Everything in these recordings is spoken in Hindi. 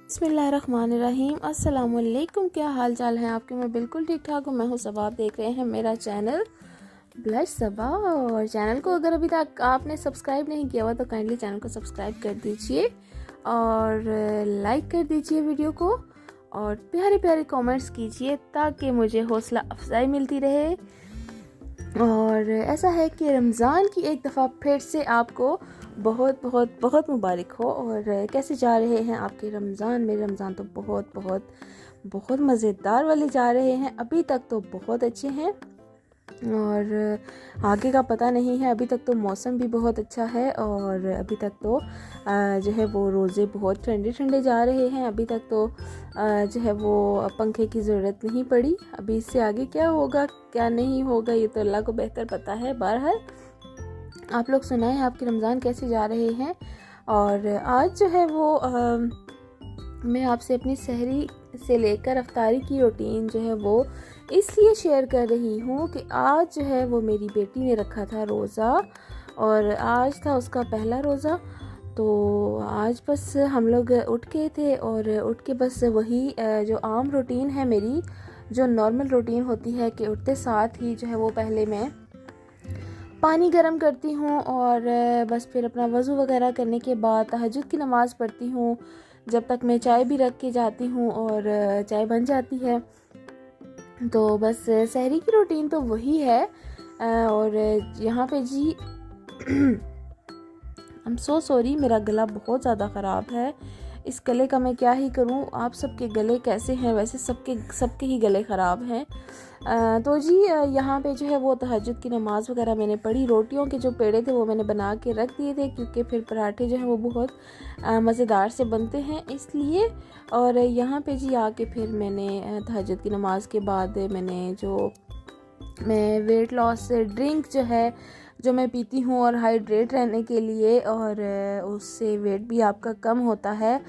बिस्मिल्लाहिर्रहमानिर्रहीम। अस्सलामुअलैकुम। क्या हाल चाल है आपके? मैं बिल्कुल ठीक ठाक हूँ। मैं हूँ सबा। आप देख रहे हैं मेरा चैनल ब्लश सबा। और चैनल को अगर अभी तक आपने सब्सक्राइब नहीं किया हुआ तो काइंडली चैनल को सब्सक्राइब कर दीजिए और लाइक कर दीजिए वीडियो को और प्यारे प्यारे कमेंट्स कीजिए ताकि मुझे हौसला अफजाई मिलती रहे। और ऐसा है कि रमज़ान की एक दफ़ा फिर से आपको बहुत बहुत बहुत मुबारक हो। और कैसे जा रहे हैं आपके रमज़ान? मेरे रमज़ान तो बहुत बहुत बहुत मज़ेदार वाले जा रहे हैं। अभी तक तो बहुत अच्छे हैं और आगे का पता नहीं है। अभी तक तो मौसम भी बहुत अच्छा है और अभी तक तो जो है वो रोज़े बहुत ठंडे ठंडे जा रहे हैं। अभी तक तो जो है वो पंखे की ज़रूरत नहीं पड़ी। अभी इससे आगे क्या होगा क्या नहीं होगा ये तो अल्लाह को बेहतर पता है। बहरहाल आप लोग सुनाएं आपके रमज़ान कैसे जा रहे हैं। और आज जो है वो मैं आपसे अपनी सहरी से लेकर अफ्तारी की रूटीन जो है वो इसलिए शेयर कर रही हूँ कि आज जो है वो मेरी बेटी ने रखा था रोज़ा और आज था उसका पहला रोज़ा। तो आज बस हम लोग उठ गए थे और उठ के बस वही जो आम रूटीन है मेरी, जो नॉर्मल रूटीन होती है कि उठते साथ ही जो है वो पहले मैं पानी गर्म करती हूँ और बस फिर अपना वज़ू वगैरह करने के बाद तहज्जुद की नमाज़ पढ़ती हूँ। जब तक मैं चाय भी रख के जाती हूँ और चाय बन जाती है। तो बस सहरी की रूटीन तो वही है। और यहाँ पे जी आई एम सो सॉरी, मेरा गला बहुत ज़्यादा ख़राब है। इस गले का मैं क्या ही करूँ। आप सबके गले कैसे हैं? वैसे सबके ही गले ख़राब हैं। तो जी यहाँ पे जो है वो तहज्जुद की नमाज़ वगैरह मैंने पढ़ी। रोटियों के जो पेड़े थे वो मैंने बना के रख दिए थे क्योंकि फिर पराठे जो है वो बहुत मज़ेदार से बनते हैं इसलिए। और यहाँ पे जी आके फिर मैंने तहज्जुद की नमाज़ के बाद मैं वेट लॉस ड्रिंक जो मैं पीती हूँ और हाइड्रेट रहने के लिए और उससे वेट भी आपका कम होता है,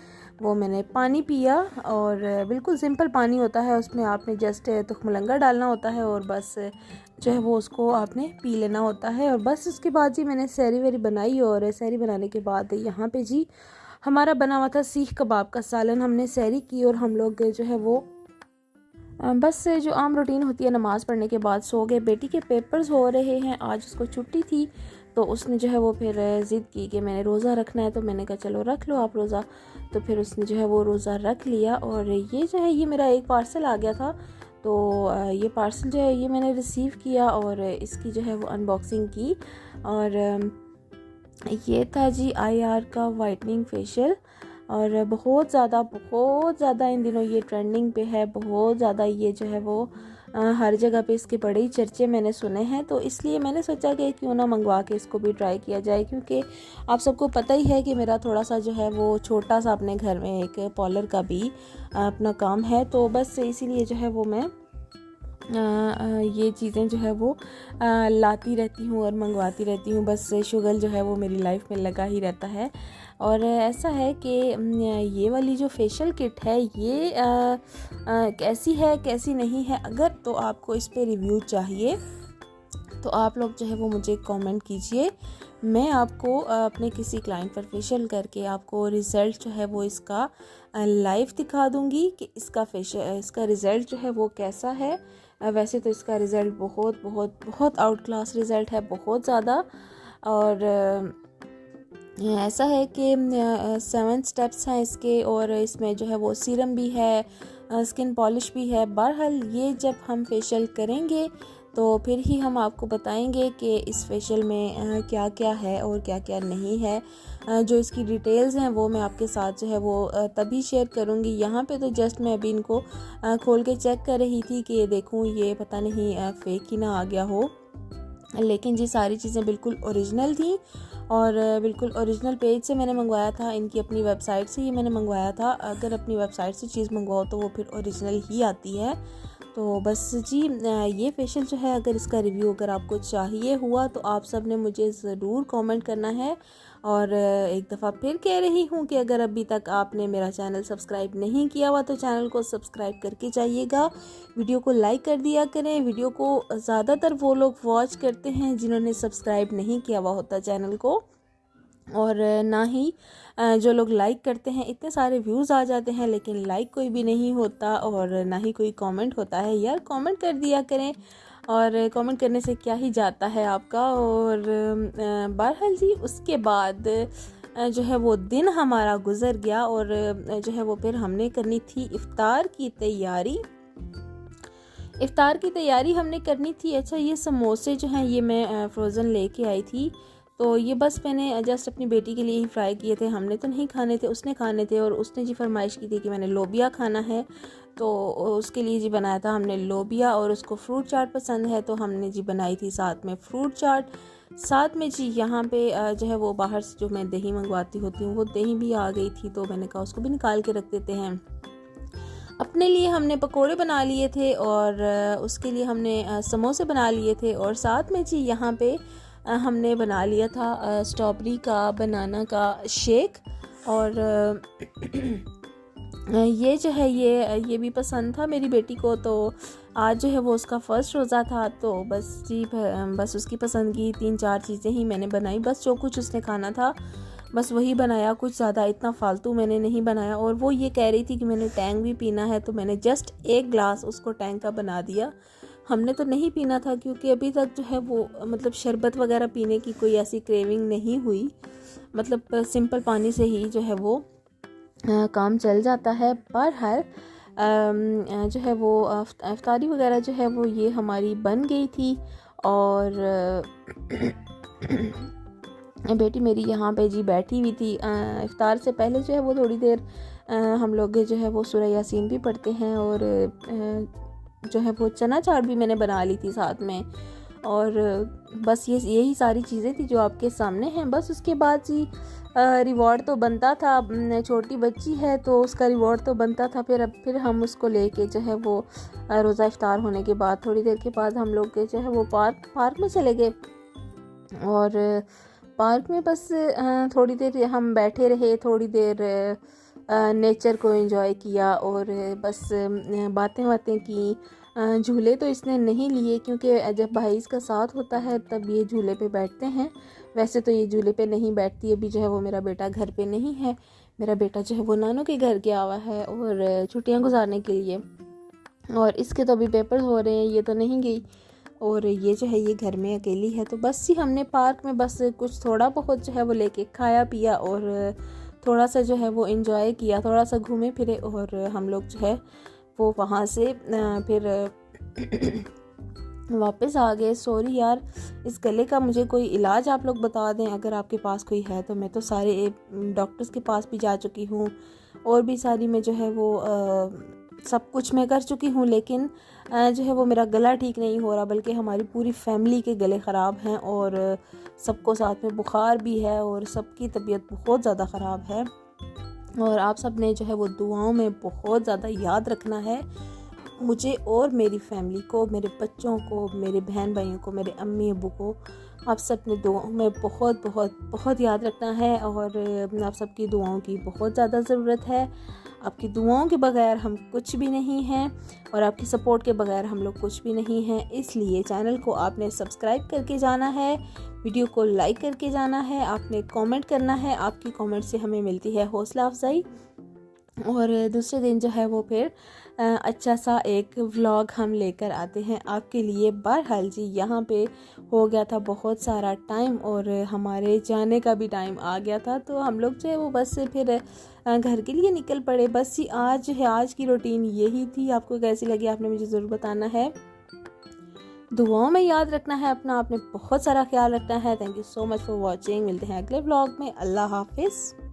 वो मैंने पानी पिया। और बिल्कुल सिंपल पानी होता है, उसमें आपने जस्ट तुखमलंगा डालना होता है और बस जो है वो उसको आपने पी लेना होता है। और बस उसके बाद जी मैंने सहरी वेरी बनाई और सहरी बनाने के बाद यहाँ पे जी हमारा बना हुआ था सीख कबाब का सालन। हमने सहरी की और हम लोग जो है वो बस जो आम रूटीन होती है नमाज़ पढ़ने के बाद सो गए। बेटी के पेपर्स हो रहे हैं, आज उसको छुट्टी थी तो उसने जो है वो फिर ज़िद की कि मैंने रोज़ा रखना है। तो मैंने कहा चलो रख लो आप रोज़ा। तो फिर उसने जो है वो रोज़ा रख लिया। और ये जो है ये मेरा एक पार्सल आ गया था। तो ये पार्सल जो है ये मैंने रिसीव किया और इसकी जो है वो अनबॉक्सिंग की। और ये था जी IR का वाइटनिंग फेशियल और बहुत ज़्यादा इन दिनों ये ट्रेंडिंग पे है। बहुत ज़्यादा ये जो है वो हर जगह पे इसके बड़े ही चर्चे मैंने सुने हैं। तो इसलिए मैंने सोचा कि क्यों ना मंगवा के इसको भी ट्राई किया जाए क्योंकि आप सबको पता ही है कि मेरा थोड़ा सा जो है वो छोटा सा अपने घर में एक पार्लर का भी अपना काम है। तो बस इसीलिए जो है वो मैं ये चीज़ें जो है वो लाती रहती हूँ और मंगवाती रहती हूँ। बस शुगर जो है वो मेरी लाइफ में लगा ही रहता है। और ऐसा है कि ये वाली जो फेशियल किट है ये कैसी है कैसी नहीं है, अगर तो आपको इस पे रिव्यू चाहिए तो आप लोग जो है वो मुझे कमेंट कीजिए। मैं आपको अपने किसी क्लाइंट पर फेशियल करके आपको रिज़ल्ट जो है वो इसका लाइव दिखा दूंगी कि इसका रिज़ल्ट जो है वो कैसा है। वैसे तो इसका रिज़ल्ट बहुत बहुत बहुत आउट क्लास रिज़ल्ट है, बहुत ज़्यादा। और ऐसा है कि 7 स्टेप्स हैं इसके और इसमें जो है वो सीरम भी है, स्किन पॉलिश भी है। बहरहाल ये जब हम फेशियल करेंगे तो फिर ही हम आपको बताएंगे कि इस फेशियल में क्या क्या है और क्या क्या नहीं है। जो इसकी डिटेल्स हैं वो मैं आपके साथ जो है वो तभी शेयर करूँगी। यहाँ पे तो जस्ट मैं अभी इनको खोल के चेक कर रही थी कि देखूँ ये पता नहीं फेक ही ना आ गया हो। लेकिन जी सारी चीज़ें बिल्कुल ओरिजिनल थी और बिल्कुल ओरिजिनल पेज से मैंने मंगवाया था। इनकी अपनी वेबसाइट से ही मैंने मंगवाया था। अगर अपनी वेबसाइट से चीज़ मंगवाओ तो वो फिर ओरिजिनल ही आती है। तो बस जी ये फेशियल जो है अगर इसका रिव्यू अगर आपको चाहिए हुआ तो आप सब ने मुझे ज़रूर कमेंट करना है। और एक दफ़ा फिर कह रही हूँ कि अगर अभी तक आपने मेरा चैनल सब्सक्राइब नहीं किया हुआ तो चैनल को सब्सक्राइब करके जाइएगा। वीडियो को लाइक कर दिया करें। वीडियो को ज़्यादातर वो लोग वॉच करते हैं जिन्होंने सब्सक्राइब नहीं किया हुआ होता चैनल को। और ना ही जो लोग लाइक करते हैं, इतने सारे व्यूज़ आ जाते हैं लेकिन लाइक कोई भी नहीं होता और ना ही कोई कमेंट होता है। यार कमेंट कर दिया करें, और कमेंट करने से क्या ही जाता है आपका। और बहरहाल जी उसके बाद जो है वो दिन हमारा गुज़र गया और जो है वो फिर हमने करनी थी इफ़्तार की तैयारी। इफ़्तार की तैयारी हमने करनी थी। अच्छा, ये समोसे जो हैं ये मैं फ़्रोज़न लेके आई थी, तो ये बस मैंने जस्ट अपनी बेटी के लिए ही फ्राई किए थे। हमने तो नहीं खाने थे, उसने खाने थे और उसने जी फरमाइश की थी कि मैंने लोबिया खाना है, तो उसके लिए जी बनाया था हमने लोबिया। और उसको फ्रूट चाट पसंद है तो हमने जी बनाई थी साथ में फ्रूट चाट। साथ में जी यहाँ पे जो है वो बाहर से जो मैं दही मंगवाती होती हूँ वो दही भी आ गई थी, तो मैंने कहा उसको भी निकाल के रख देते हैं। अपने लिए हमने पकोड़े बना लिए थे और उसके लिए हमने समोसे बना लिए थे। और साथ में जी यहाँ पे हमने बना लिया था स्ट्रॉबेरी का बनाना का शेक। और ये जो है ये भी पसंद था मेरी बेटी को, तो आज जो है वो उसका फ़र्स्ट रोज़ा था, तो बस जी बस उसकी पसंद की 3-4 चीज़ें ही मैंने बनाई। बस जो कुछ उसने खाना था बस वही बनाया, कुछ ज़्यादा इतना फालतू मैंने नहीं बनाया। और वो ये कह रही थी कि मैंने टैंग भी पीना है, तो मैंने जस्ट 1 गिलास उसको टैंग का बना दिया। हमने तो नहीं पीना था क्योंकि अभी तक जो है वो मतलब शरबत वगैरह पीने की कोई ऐसी क्रेविंग नहीं हुई, मतलब सिंपल पानी से ही जो है वो काम चल जाता है। बहरहाल जो है वो इफ्तारी वगैरह जो है वो ये हमारी बन गई थी। और बेटी मेरी यहाँ पे जी बैठी हुई थी। इफ्तार से पहले जो है वो थोड़ी देर हम लोग जो है वो सूरह यासीन भी पढ़ते हैं, और जो है वो चना चाट भी मैंने बना ली थी साथ में। और बस यही सारी चीज़ें थी जो आपके सामने हैं। बस उसके बाद जी रिवॉर्ड तो बनता था, छोटी बच्ची है तो उसका रिवॉर्ड तो बनता था। फिर हम उसको लेके जो है वो रोज़ा इफ्तार होने के बाद थोड़ी देर के बाद हम लोग जो है वो पार्क में चले गए। और पार्क में बस थोड़ी देर हम बैठे रहे, थोड़ी देर नेचर को एंजॉय किया और बस बातें की। झूले तो इसने नहीं लिए क्योंकि जब भाई इसका साथ होता है तब ये झूले पे बैठते हैं, वैसे तो ये झूले पे नहीं बैठती। अभी जो है वो मेरा बेटा घर पे नहीं है, मेरा बेटा जो है वो नानू के घर गया हुआ है और छुट्टियां गुजारने के लिए। और इसके तो अभी पेपर हो रहे हैं, ये तो नहीं गई, और ये जो है ये घर में अकेली है। तो बस ही हमने पार्क में बस कुछ थोड़ा बहुत जो है वो लेके खाया पिया और थोड़ा सा जो है वो एंजॉय किया, थोड़ा सा घूमे फिरे। और हम लोग जो है वो वहाँ से फिर वापस आ गए। सॉरी यार, इस गले का मुझे कोई इलाज आप लोग बता दें अगर आपके पास कोई है तो। मैं तो सारे डॉक्टर्स के पास भी जा चुकी हूँ और भी सारी मैं जो है वो सब कुछ मैं कर चुकी हूँ, लेकिन जो है वो मेरा गला ठीक नहीं हो रहा, बल्कि हमारी पूरी फैमिली के गले ख़राब हैं और सबको साथ में बुखार भी है और सबकी तबीयत बहुत ज़्यादा ख़राब है। और आप सब ने जो है वो दुआओं में बहुत ज़्यादा याद रखना है मुझे और मेरी फैमिली को, मेरे बच्चों को, मेरे बहन भाइयों को, मेरे अम्मी अब्बू को। आप सब ने दुआओं में बहुत बहुत बहुत याद रखना है और आप सबकी दुआओं की बहुत ज़्यादा ज़रूरत है। आपकी दुआओं के बगैर हम कुछ भी नहीं हैं और आपकी सपोर्ट के बगैर हम लोग कुछ भी नहीं हैं। इसलिए चैनल को आपने सब्सक्राइब करके जाना है, वीडियो को लाइक करके जाना है, आपने कमेंट करना है। आपकी कमेंट से हमें मिलती है हौसला अफजाई। और दूसरे दिन जो है वो फिर अच्छा सा एक व्लॉग हम लेकर आते हैं आपके लिए। बहरहाल जी यहाँ पे हो गया था बहुत सारा टाइम और हमारे जाने का भी टाइम आ गया था, तो हम लोग जो है वो बस से फिर घर के लिए निकल पड़े। बस ही आज है, आज की रूटीन यही थी। आपको कैसी लगी आपने मुझे ज़रूर बताना है। दुआओं में याद रखना है अपना, आपने बहुत सारा ख्याल रखना है। Thank you so much for watching. मिलते हैं अगले व्लॉग में। अल्लाह हाफिज़।